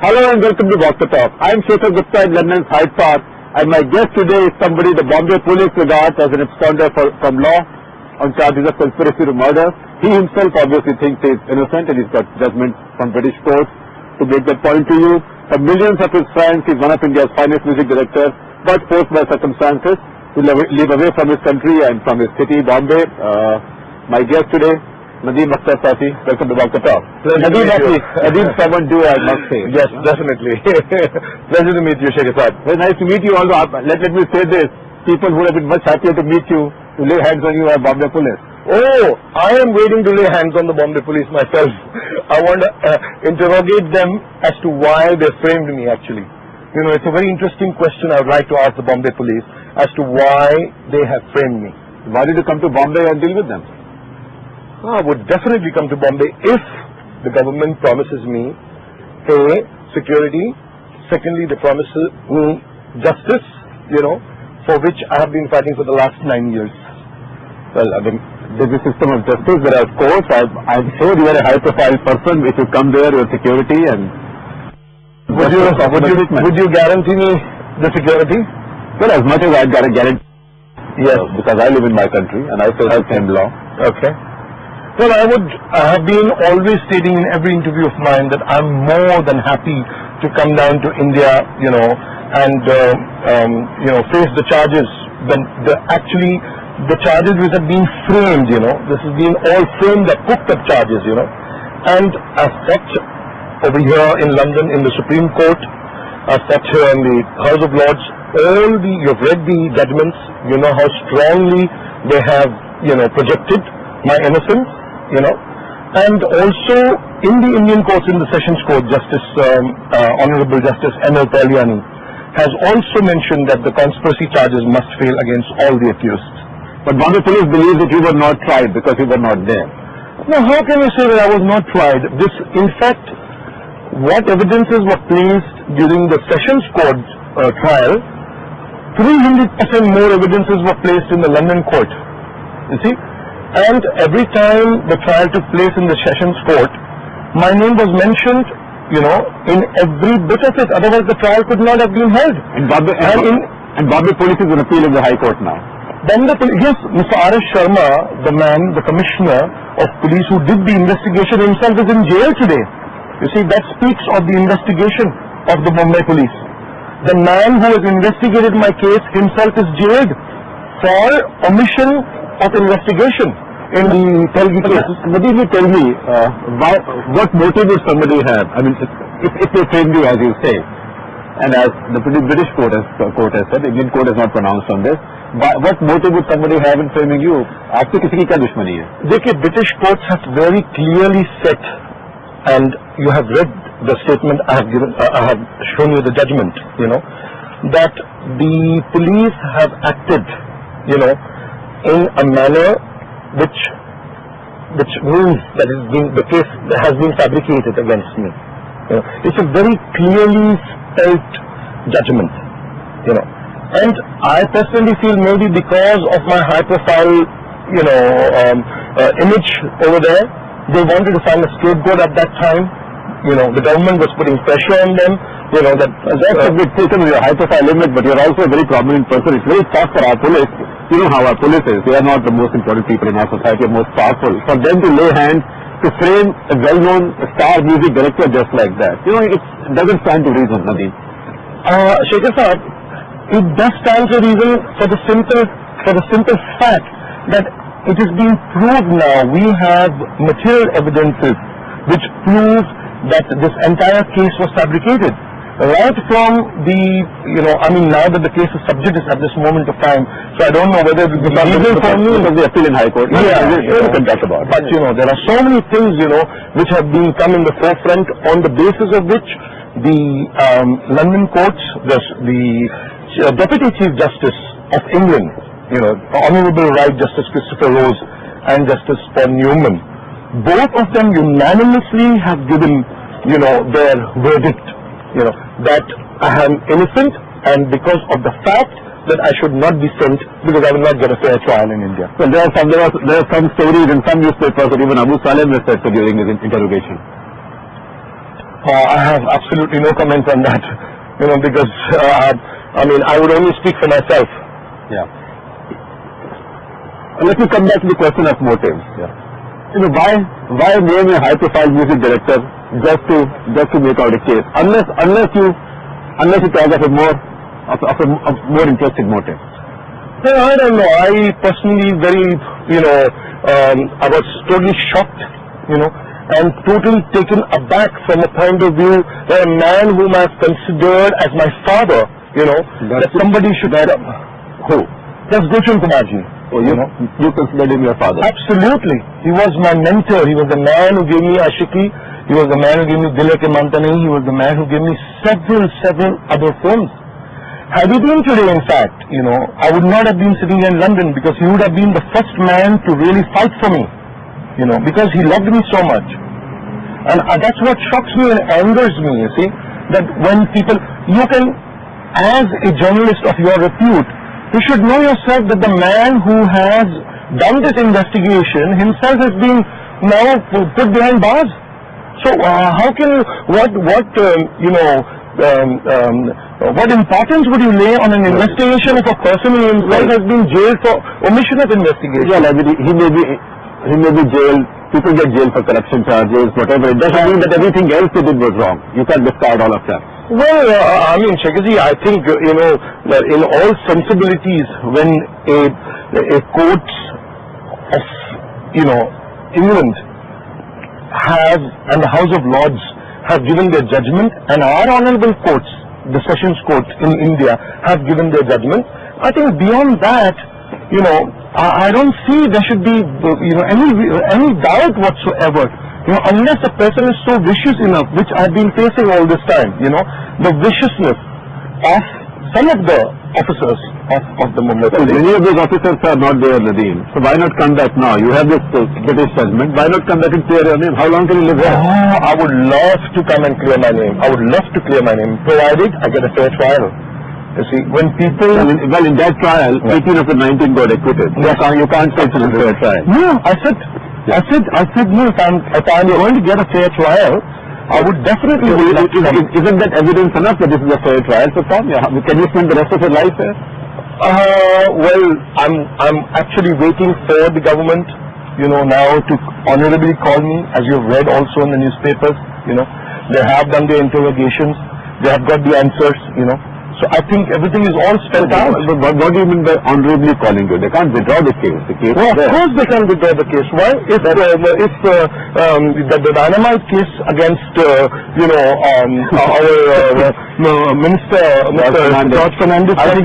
Hello and welcome to Walk the Talk. I am Shekhar Gupta in London's Hyde Park, and my guest today is somebody the Bombay police regard as an absconder from law on charges of conspiracy to murder. He himself obviously thinks he is innocent, and he's got judgment from British courts to make that point to you. For millions of his fans, he's one of India's finest music directors, but forced by circumstances to live away from his country and from his city, Bombay. My guest today, Nadeem saifi. Welcome to Walk the Talk. Nadeem, someone do, I must say. Yes, definitely. Pleasure to meet you, Shekhar Saab. Very nice to meet you. Although, let me say this, people would have been much happier to meet you, to lay hands on you are Bombay police. Oh, I am waiting to lay hands on the Bombay police myself. I want to interrogate them as to why they framed me, actually. You know, it's a very interesting question I would like to ask the Bombay police as to why they have framed me. Why did you come to Bombay and deal with them? I would definitely come to Bombay if the government promises me A, security, secondly, they promise me justice, you know, for which I have been fighting for the last 9 years. Well, I mean, there's a system of justice, there are courts. I'm sure you are a high-profile person. If you come there, your security and... Would you guarantee me the security? Well, as much as I've got a guarantee. Yes, because I live in my country and I still have same law. Okay. Well, I have been always stating in every interview of mine that I'm more than happy to come down to India, you know, and face the charges. Actually, the charges which have been framed, you know, this has been all framed, the cooked up charges, you know, and I've fought over here in London in the Supreme Court. I've fought here in the House of Lords. You've read the judgments. You know how strongly they have, you know, projected my innocence. You know, and also in the Indian courts, in the Sessions Court, Honorable Justice M.L. Palyani has also mentioned that the conspiracy charges must fail against all the accused. But Bombay police believe that you were not tried because you were not there. Now, how can you say that I was not tried? In fact, what evidences were placed during the Sessions Court trial, 300% more evidences were placed in the London court. You see? And every time the trial took place in the Sessions Court, my name was mentioned, you know, in every bit of it. Otherwise, the trial could not have been held. And Bombay police is an appeal in the High Court now. Yes, Mr. R.S. Sharma, the commissioner of police who did the investigation himself, is in jail today. You see, that speaks of the investigation of the Bombay police. The man who has investigated my case himself is jailed for omission of investigation in the Telugu case. Nadeem, you tell me, what motive would somebody have? I mean, if they framed you as you say, and as the British court has said, the Indian court has not pronounced on this, what motive would somebody have in framing you? Aapse kisi ki kya dushmani hai? Dekhiye, British courts have very clearly said, and you have read the statement I have shown you the judgment, you know, that the police have acted, you know, in a manner which means that the case has been fabricated against me. You know, it's a very clearly spelled judgment, you know. And I personally feel maybe because of my high-profile, you know, image over there, they wanted to find a scapegoat at that time. You know, the government was putting pressure on them. You know, that's a bit taken with your high-profile image, but you're also a very prominent person. It's very tough for our police. You know how our police is. They are not the most important people in our society, the most powerful. For them to lay hands to frame a well-known star music director just like that, you know, it doesn't stand to reason, Nadeem. Shekhar Saab, it does stand to reason for the simple fact that it is being proved now. We have material evidences which prove that this entire case was fabricated. Right from the, you know, I mean, now that the case is sub judice at this moment of time, so I don't know whether it will be legal for me. Because the appeal in High Court. We can talk about it. But, you know, there are so many things, you know, which have been come in the forefront on the basis of which the London courts, the Deputy Chief Justice of England, you know, Honorable Right Justice Christopher Rose and Justice Paul Newman, both of them unanimously have given, you know, their verdict, you know, that I am innocent, and because of the fact that I should not be sent because I will not get a fair trial in India. Well, there are some stories in some newspapers that even Abu Salem was said during his interrogation. I have absolutely no comment on that, because I would only speak for myself. Yeah. Let me come back to the question of motives. Yeah. Why name a high-profile music director just to make out a case, unless you talk of a more interesting motive? Well, I don't know. I personally I was totally shocked, and totally taken aback from a point of view that a man whom I've considered as my father, that somebody should... Who? That's Gulshan Kumarji. Oh, you considered him your father? Absolutely. He was my mentor. He was the man who gave me Ashiki. He was the man who gave me Dil Ke Manta Nahi. He was the man who gave me several other films. Had he been today, in fact, I would not have been sitting here in London, because he would have been the first man to really fight for me, because he loved me so much. And that's what shocks me and angers me, you see, that when people, you can, as a journalist of your repute, you should know yourself that the man who has done this investigation himself has been now put behind bars. So how can you, what importance would you lay on an investigation of a person who himself has been jailed for omission of investigation? Yeah, he may be jailed. People get jailed for corruption charges, whatever. It doesn't mean that everything else they did was wrong. You can't discard all of that. Well, Shekaji, I think, that in all sensibilities, when a court of, England and the House of Lords have given their judgment, and our honorable courts, the Sessions Court in India, have given their judgment, I think beyond that, I don't see there should be, any doubt whatsoever. Unless a person is so vicious enough, which I've been facing all this time, the viciousness of some of the officers of the Mumbai police. Many of those officers are not there, Nadeem. So why not come back now? You have this British judgment. Why not come back and clear your name? How long can you live here? Oh, I would love to come and clear my name. I would love to clear my name, provided I get a fair trial. You see, when people... Well, in that trial, 18 of the 19 got acquitted. Yes. You can't say it's a fair trial. No, I said no, if I'm going to get a fair trial, I would definitely... Isn't that evidence enough that this is a fair trial for Tom? Can you spend the rest of your life here? Well, I'm actually waiting for the government, now to honorably call me, as you've read also in the newspapers, They have done their interrogations. They have got the answers, So I think everything is all spelled out. But what do you mean by honorably calling you? They can't withdraw the case. Well, of course they can withdraw the case. Why? If the dynamite case against our minister, George Fernandez, I think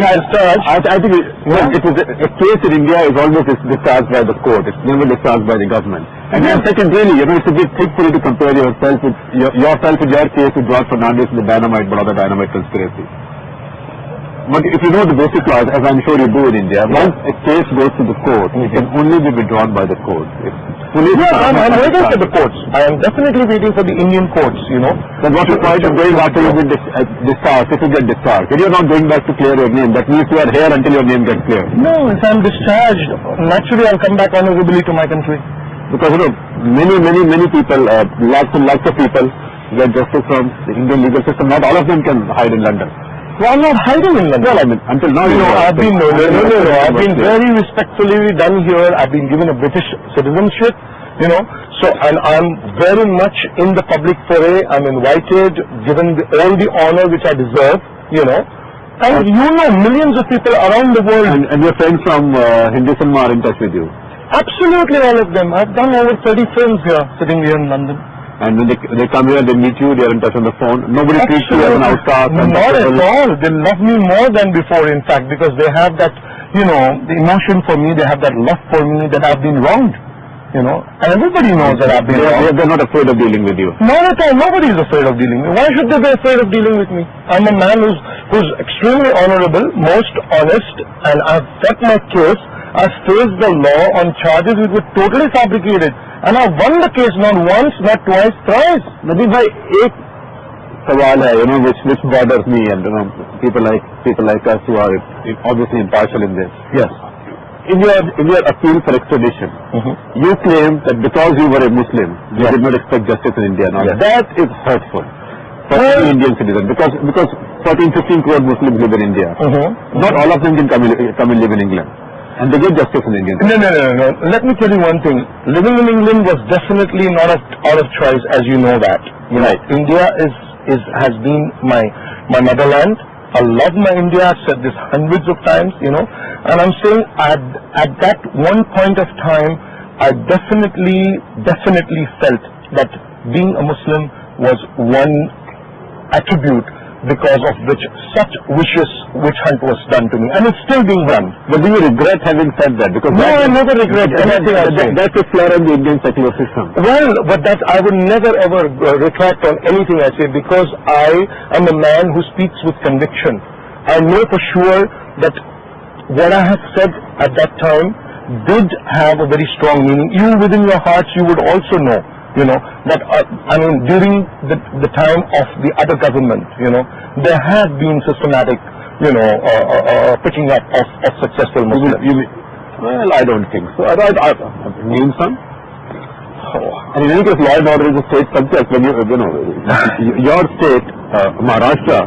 a case in India is always discharged by the court. It's never discharged by the government. And then secondarily, it's a bit thick for you to compare yourself with your case with George Fernandez and the dynamite, but other dynamite conspiracy. But if you know the basic laws, as I'm sure you do in India, once a case goes to the court, it can only be withdrawn by the court. I'm waiting for the courts. I am definitely waiting for the Indian courts, Then what's the point of going after you've been discharged, if you get discharged? If you're not going back to clear your name, that means you are here until your name gets cleared. No, if I'm discharged, naturally I'll come back honorably to my country. Because, many people, lots and lots of people get justice from the Indian legal system. Not all of them can hide in London. Well, I'm not hiding in London. Well, until now, I've been very respectfully done here. I've been given a British citizenship, So, and I'm very much in the public foray. I'm invited, given all the honor which I deserve, And millions of people around the world. And your friends from Hindustan are in touch with you? Absolutely, all of them. I've done over 30 films here, sitting here in London. And when they come here, they meet you, they are in touch on the phone. Nobody treats you as an outcast. Not at all. They love me more than before, in fact, because they have that, the emotion for me, they have that love for me, that I've been wronged. And everybody knows that I've been wronged. They're not afraid of dealing with you. Not at all. Nobody is afraid of dealing with me. Why should they be afraid of dealing with me? I'm a man who's extremely honorable, most honest, and I've got my case. I've faced the law on charges which were totally fabricated. And I won the case not once, not twice, thrice. Nadeem bhai, ek sawal hai, which bothers me, and people like us who are obviously impartial in this. Yes. In your appeal for extradition, you claim that because you were a Muslim, you did not expect justice in India. Now that is hurtful. for any Indian citizen? Because 14-15 crore Muslims live in India. Not all of them can come and live in England. And they get justice in India. No. Let me tell you one thing. Living in England was definitely not out of choice, as you know that. Right. India has been my motherland. I love my India. I've said this hundreds of times, And I'm saying at that one point of time, I definitely felt that being a Muslim was one attribute because of which such vicious witch hunt was done to me, and it's still being done. But do you regret having said that? Because no, I never regret anything I say. That's a flaw in the Indian secular system. Well, but I would never ever retract on anything I say, because I am a man who speaks with conviction. I know for sure that what I have said at that time did have a very strong meaning. You within your hearts, you would also know. That during the time of the other government, there have been systematic, picking up of successful Muslims. Well, I don't think so. Name some. And in any case, law and order is a state subject. When your state, Maharashtra,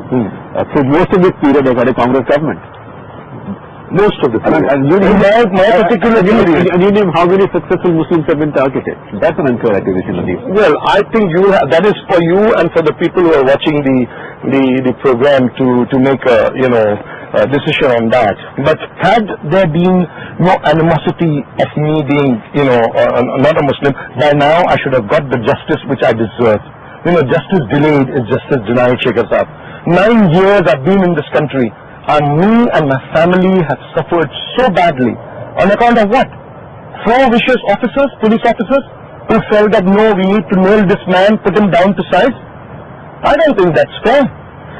through most of this period has had a Congress government. Most of the time. And you name how many successful Muslims have been targeted. That's an unfair accusation, Nadeem. Well, I think that is for you and for the people who are watching the program to make a decision on that. But had there been no animosity of me being not a Muslim, by now I should have got the justice which I deserve. Justice delayed is justice denied, Shekhar Saab. 9 years I've been in this country. And me and my family have suffered so badly. On account of what? 4 vicious officers, police officers, who felt that no, we need to nail this man, put him down to size. I don't think that's fair.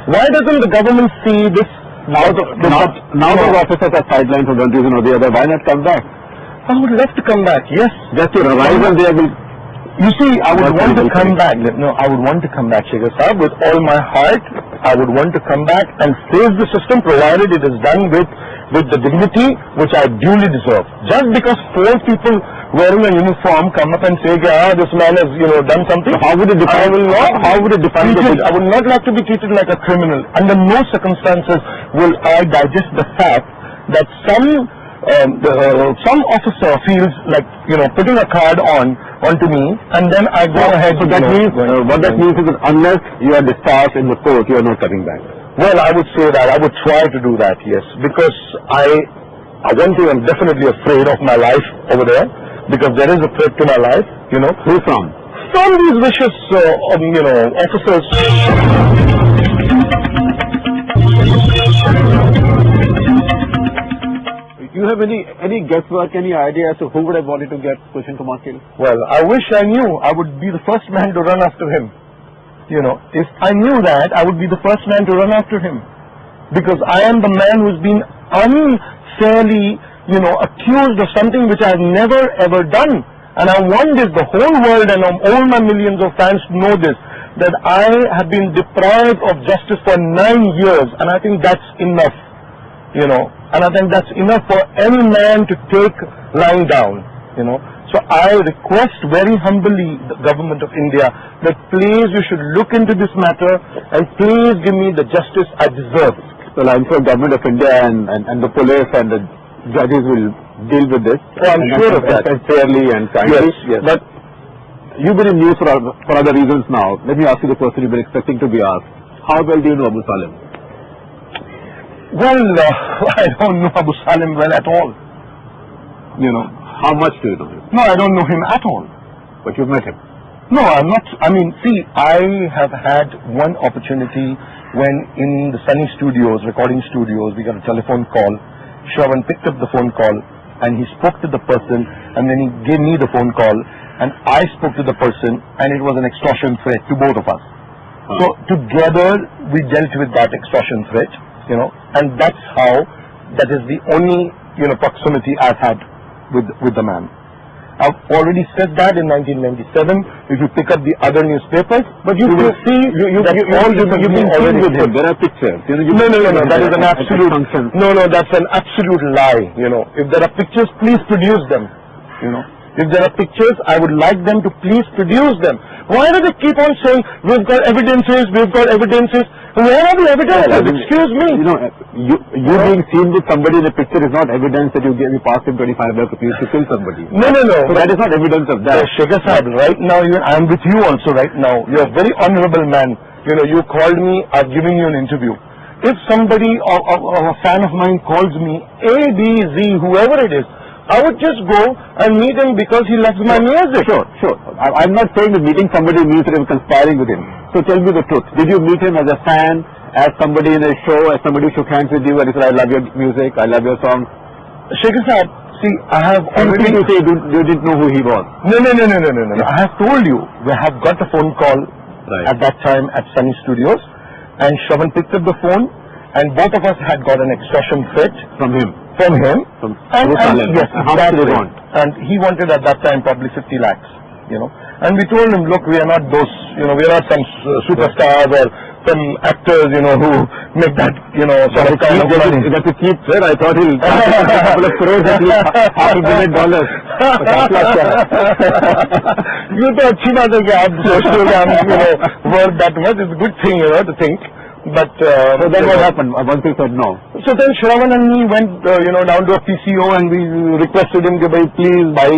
Why doesn't the government see this? Now those officers are sidelined for one reason or the other. Why not come back? I would love to come back, yes. Just to revive and they will... You see, I would want to come back. No, I would want to come back, Shekhar Saab, with all my heart. I would want to come back and face the system, provided it is done with the dignity which I duly deserve. Just because 4 people wearing a uniform come up and say, this man has done something. How would it define? How would it define? I would not like to be treated like a criminal. Under no circumstances will I digest the fact that some officer feels like putting a card onto me, and then I go ahead. So that means what that means is that unless you are discharged in the court, you are not coming back. Well, I would say that I would try to do that, yes, because one thing, I'm definitely afraid of my life over there, because there is a threat to my life. Who from? From these vicious officers. You have any guesswork, any idea as to who would have wanted to get Pushin Kumar killed? Well, I wish I knew. I would be the first man to run after him. If I knew that, I would be the first man to run after him. Because I am the man who's been unfairly, accused of something which I have never ever done. And I want the whole world and all my millions of fans to know this, that I have been deprived of justice for 9 years, and I think that's enough. And I think that's enough for any man to take lying down, So I request very humbly the government of India that please you should look into this matter and please give me the justice I deserve. Well, I'm sure government of India and the police and the judges will deal with this. Oh, I'm sure of that. Fairly and kindly. Yes. But you've been in news for other reasons now. Let me ask you the question you've been expecting to be asked. How well do you know Abu Salim? Well, I don't know Abu Salim well at all. How much do you know him? No, I don't know him at all. But you've met him? No, I'm not. I have had one opportunity when in the Sunny Studios, recording studios, we got a telephone call. Shravan picked up the phone call and he spoke to the person, and then he gave me the phone call and I spoke to the person, and it was an extortion threat to both of us. So together we dealt with that extortion threat. And that is the only, proximity I've had with the man. I've already said that in 1997, if you pick up the other newspapers, but you will see you've been already with him. There are pictures. No, that is an absolute, that's an absolute lie. If there are pictures, please produce them. If there are pictures, I would like them to please produce them. Why do they keep on saying, we've got evidences, we've got evidences? Where are the evidences? Excuse me. You know, you being seen with somebody in a picture is not evidence that you passed him 25 lakh rupees to kill somebody. No. So that is not evidence of that. Shaker Sahib, right now, I'm with you also right now. You're a very honorable man. You know, you called me, I've given you an interview. If somebody, a fan of mine calls me, A, B, Z, whoever it is, I would just go and meet him because he loves my music. Sure. I'm not saying that meeting somebody means that you're conspiring with him. So tell me the truth. Did you meet him as a fan, as somebody in a show, as somebody who shook hands with you and he said, I love your music, I love your song? Shaker Sahib, see, I have already... You say you didn't know who he was. No. I have told you, we have got a phone call at that time at Sunny Studios, and Shravan picked up the phone, and both of us had got an extortion threat from him. And yes, how much did he want? And he wanted at that time probably 50 lakhs, you know. And we told him, look, we are not those, you know, we are not some superstars or some actors, you know, who make that, you know, sort of kind of money. That's a cheap threat. I thought he'll a couple of crores at least, $500 million. You तो अच्छी बात है कि आप सोचते हो कि हम, you know, worth that much. It's a good thing, you know, to think. But so then what happened? Once he said no. So then Shravan and me went, you know, down to a PCO and we requested him कि भाई please भाई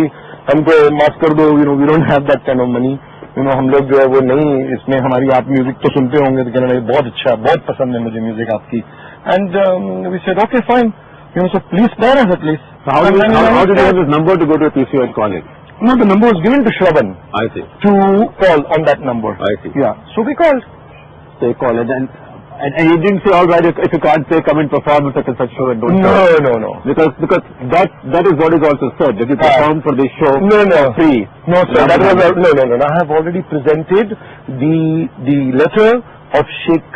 हमको माफ कर दो, you know, we don't have that kind of money. You know, हम लोग जो है वो नहीं, इसमें हमारी आप म्यूजिक तो सुनते होंगे तो कहना बहुत अच्छा, बहुत पसंद है मुझे म्यूजिक आपकी. And we said okay fine, you know, so please spare us at least. So how did you have this number to go to a PCO and call it? No, the number was given to Shravan. I see. To call on that number. I see. Yeah. So we called. They called and you didn't say, all right, if you can't say, come and perform at such and such show and don't No. Because that is what is also said, that you perform for this show free. No, sir, that was, no. I have already presented the letter of Sheikh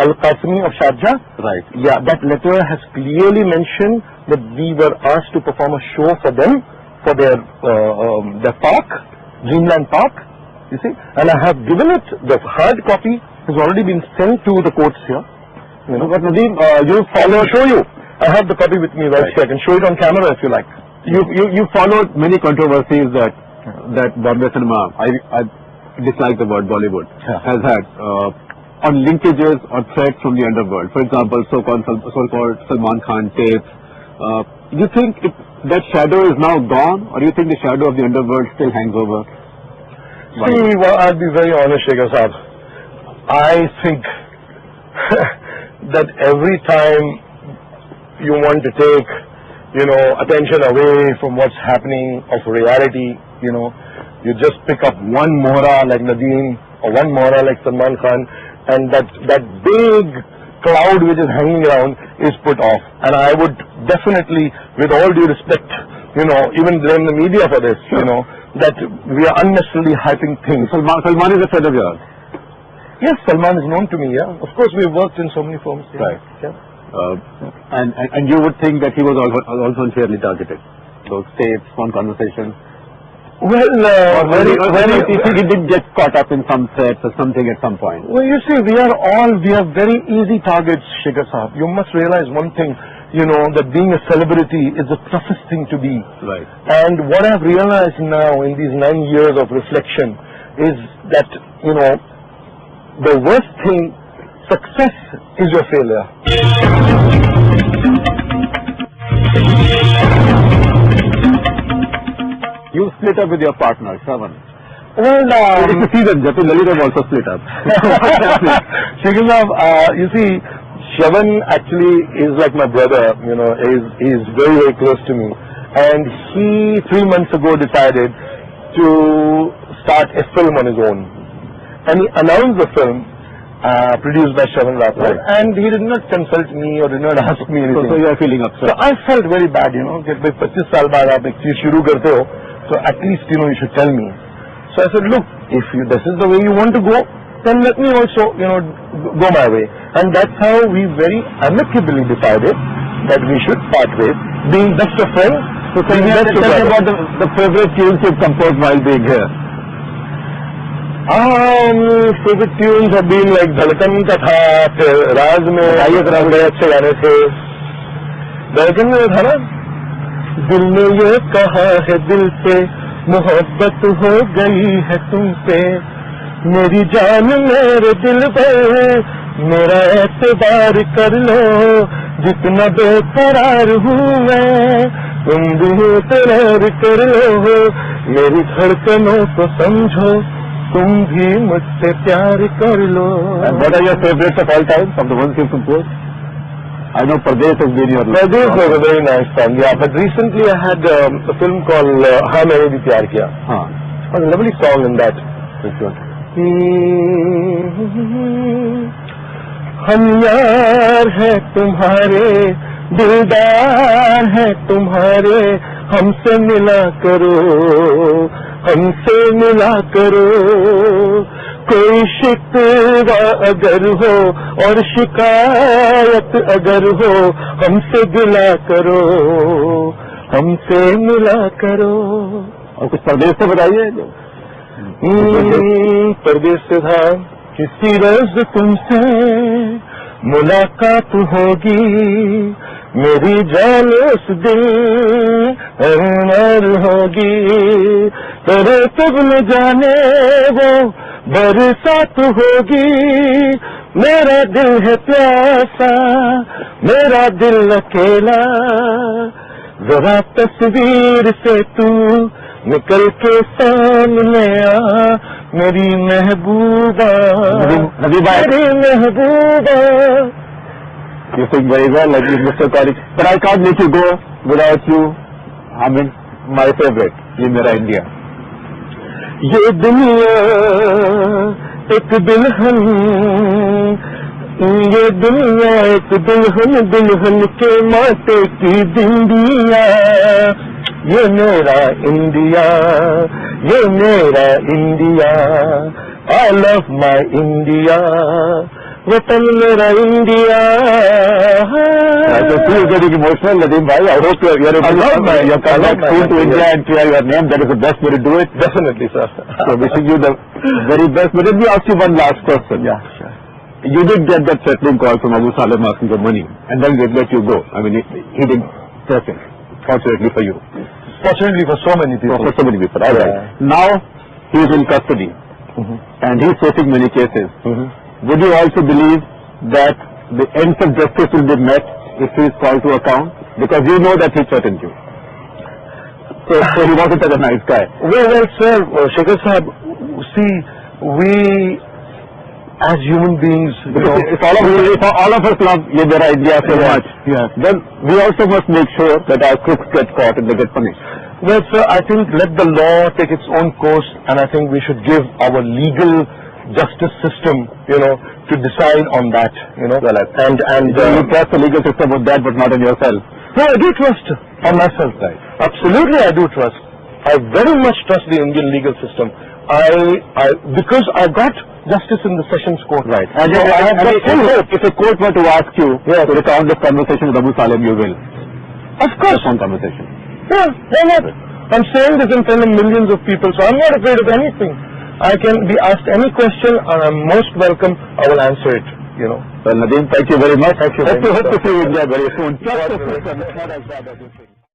Al-Qasimi of Sharjah. Right. Yeah, that letter has clearly mentioned that we were asked to perform a show for them, for their park, Dreamland Park, you see. And I have given it, the hard copy has already been sent to the courts here. You know, but Nadeem, you follow. I'll show you. I have the copy with me right here. I can show it on camera if you like. You followed many controversies that Bombay cinema, I dislike the word Bollywood, has had on linkages or threats from the underworld. For example, so-called Salman Khan tapes. You think that shadow is now gone, or you think the shadow of the underworld still hangs over? See, well, I'll be very honest, Shaker Sahib. I think that every time you want to take, you know, attention away from what's happening of reality, you know, you just pick up one mohra like Nadeem or one mohra like Salman Khan, and that big cloud which is hanging around is put off. And I would definitely, with all due respect, you know, even blame the media for this, you know, that we are unnecessarily hyping things. Salman is a friend of yours. Yes, Salman is known to me, yeah. Of course, we've worked in so many firms. Yeah. Right. Yeah. And you would think that he was also unfairly targeted. Those tapes, phone conversations. Well, he did get caught up in some threats or something at some point. Well, you see, we are very easy targets, Shaker Sahib. You must realize one thing, you know, that being a celebrity is the toughest thing to be. Right. And what I've realized now in these 9 years of reflection is that, you know, the worst thing, success is your failure. You split up with your partner, Shravan. Well, it's a season. Jatin Lalit have also split up. Shaker Sahib, you see, Shravan actually is like my brother. You know, he's very, very close to me. And he 3 months ago decided to start a film on his own. And he announced the film produced by Shravan Rathod, and he did not consult me or did not ask me anything. So you are feeling upset. So I felt very bad, you know, that 25 saal baad aap ek cheez shuru karte ho, so at least, you know, you should tell me. So I said, look, if this is the way you want to go, then let me also, you know, go my way. And that's how we very amicably decided that we should part ways, being best of friends. So tell me about the favorite tunes you've composed while being here. Favorite tunes have been like धड़कन का था, फिर राज में आइए जरा बड़े अच्छे गाने थे. धड़कन में था ना, दिल ने ये कहा है दिल से, मोहब्बत हो गई है तुमसे, میری جان میرے دل پر میرا اعتبار کر لو, جتنا بے قرار ہوں میں تم بھی اعتبار کر لو, میری دھڑکنوں کو سمجھو تم بھی مجھ سے پیار کر لو. And what are your favorites of all time from the ones you've composed? I know Pardesh has been your love. Pardesh was a very nice song, yeah. But recently I had a film called Ha Maine Bhi Pyar Kiya. It was a lovely song in that. Which one? ہم یار ہیں تمہارے, دلدار ہیں تمہارے, ہم سے ملا کرو, ہم سے ملا کرو. کوئی شکوہ اگر ہو اور شکایت اگر ہو, ہم سے گلا کرو, ہم سے ملا کرو. اور کچھ پردیش سے بتائیے. پردیش سے تھا کسی روز تم سے ملاقات ہوگی, میری جان اس دل ہوگی, تیرے تب نہ جانے وہ برسات ہوگی. میرا دل ہے پیاسا, میرا دل اکیلا, ذرا تصویر سے تو نکل کے سامنے آ, میری محبوبہ, میری محبوبہ. You sing very well, like Mr. Tariq. But I can't let you go without you. I mean, my favorite, Ye Mera India. یہ دنیا ایک دلہن, یہ دنیا ایک دلہن, دلہن کے ماتھے کی بندیا. یہ میرا انڈیا, یہ میرا India, I love my India, وطن میرا India. So please getting emotional, Nadeem bhai. I hope you are able to come back soon to India and clear your name. That is the best way to do it. Definitely, sir. So wishing you the very best. But let me ask you one last question. Yeah, sure. You did get that threatening call from Abu Salem asking for money, and then they let you go. I mean, he didn't press it. Fortunately for you. Fortunately for so many people. For so many people. All right. Now he is in custody, and he is facing many cases. Would you also believe that the ends of justice will be met if he is called to account? Because you know that he threatened you. So he wasn't such a nice guy. Well, sir, Shekhar Sahab, see, we as human beings, if all of us love Ye Mera India so much, then we also must make sure that our crooks get caught and they get punished. Well, sir, I think let the law take its own course, and I think we should give our legal justice system, to decide on that, Well, and you trust the legal system on that, but not on yourself. No, I do trust on myself. Right. Absolutely, I do trust. I very much trust the Indian legal system. Because I got justice in the Sessions Court. Right. And if a court were to ask you to recount this conversation with Abu Salem, you will. Of course. Some conversation. Yeah, why not? I'm saying this in front of millions of people, so I'm not afraid of anything. I can be asked any question, and I'm most welcome. I will answer it, Well, Nadeem, thank you very much. Thank you very much. Hope to see you in India very soon.